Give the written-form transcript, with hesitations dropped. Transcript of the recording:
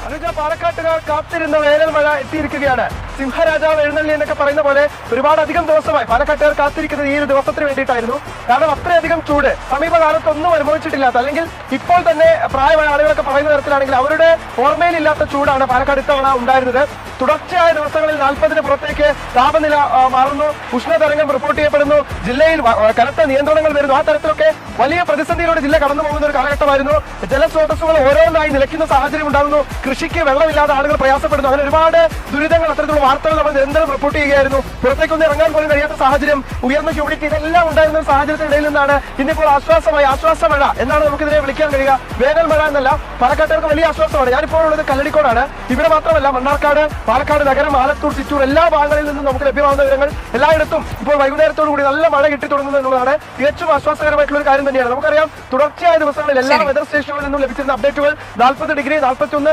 അനുജ, പാലക്കാട്ടുകാർ കാത്തിരുന്ന വേനൽ മഴ എത്തിയിരിക്കുകയാണ്. സിംഹരാജാവ് എഴുന്നള്ളി എന്നൊക്കെ പറയുന്ന പോലെ ഒരുപാടധികം ദിവസമായി പാലക്കാട്ടുകാർ കാത്തിരിക്കുന്നത് ഈ ഒരു ദിവസത്തിന് വേണ്ടിയിട്ടായിരുന്നു. കാരണം അത്രയധികം ചൂട് സമീപകാലത്തൊന്നും അനുഭവിച്ചിട്ടില്ലാത്ത, അല്ലെങ്കിൽ ഇപ്പോൾ തന്നെ പ്രായമായ ആളുകളൊക്കെ പറയുന്ന തരത്തിലാണെങ്കിൽ അവരുടെ ഓർമ്മയിലില്ലാത്ത ചൂടാണ് പാലക്കാട് ഇത്തവണ ഉണ്ടായിരുന്നത്. തുടർച്ചയായ ദിവസങ്ങളിൽ 40-ന് പുറത്തേക്ക് താപനില മാറുന്നു, ഉഷ്ണതരംഗം റിപ്പോർട്ട് ചെയ്യപ്പെടുന്നു, ജില്ലയിൽ കനത്ത നിയന്ത്രണങ്ങൾ വരുന്നു. ആ തരത്തിലൊക്കെ വലിയ പ്രതിസന്ധിയിലൂടെ ജില്ല കടന്നു പോകുന്ന ഒരു കാലഘട്ടമായിരുന്നു. ജലസ്രോതസ്സുകൾ ഓരോന്നായി നിലയ്ക്കുന്ന സാഹചര്യം ഉണ്ടാകുന്നു. കൃഷിക്ക് വെള്ളമില്ലാതെ ആളുകൾ പ്രയാസപ്പെടുന്നു. അങ്ങനെ ഒരുപാട് ദുരിതങ്ങൾ, അത്തരത്തിലുള്ള വാർത്തകൾ നമ്മൾ നിരന്തരം റിപ്പോർട്ട് ചെയ്യുകയായിരുന്നു. പുറത്തേക്കൊന്നും ഇറങ്ങാൻ പോലും കഴിയാത്ത സാഹചര്യം, ഉയർന്ന ഹ്യൂമിഡിറ്റി, ഇതെല്ലാം ഉണ്ടായിരുന്ന സാഹചര്യത്തിനിടയിൽ നിന്നാണ് ഇന്നിപ്പോൾ ആശ്വാസമഴ എന്നാണ് നമുക്കിതിനെ വിളിക്കാൻ കഴിയുക. വേനൽ മഴ എന്നല്ല, പാലക്കാട്ടുകാർക്ക് വലിയ ആശ്വാസമാണ്. ഞാനിപ്പോൾ ഉള്ളത് കല്ലടിക്കോടാണ്. ഇവിടെ മാത്രമല്ല, മണ്ണാർക്കാട്, പാലക്കാട് നഗരം, ആലത്തൂർ, ചിറ്റൂർ എല്ലാ ഭാഗങ്ങളിൽ നിന്നും നമുക്ക് ലഭ്യമാകുന്ന വിവരങ്ങൾ എല്ലായിടത്തും ഇപ്പോൾ വൈകുന്നേരത്തോടു കൂടി നല്ല മഴ കിട്ടി തുടങ്ങുന്നു എന്നുള്ളതാണ് തികച്ചും ആശ്വാസകരമായിട്ടുള്ള ഒരു കാര്യം തന്നെയാണ്. നമുക്കറിയാം, തുടർച്ചയായ ദിവസങ്ങളിൽ എല്ലാ വെതർ സ്റ്റേഷനുകളിൽ നിന്നും ലഭിച്ചിരുന്ന അപ്ഡേറ്റുകൾ 40 ഡിഗ്രി, 41,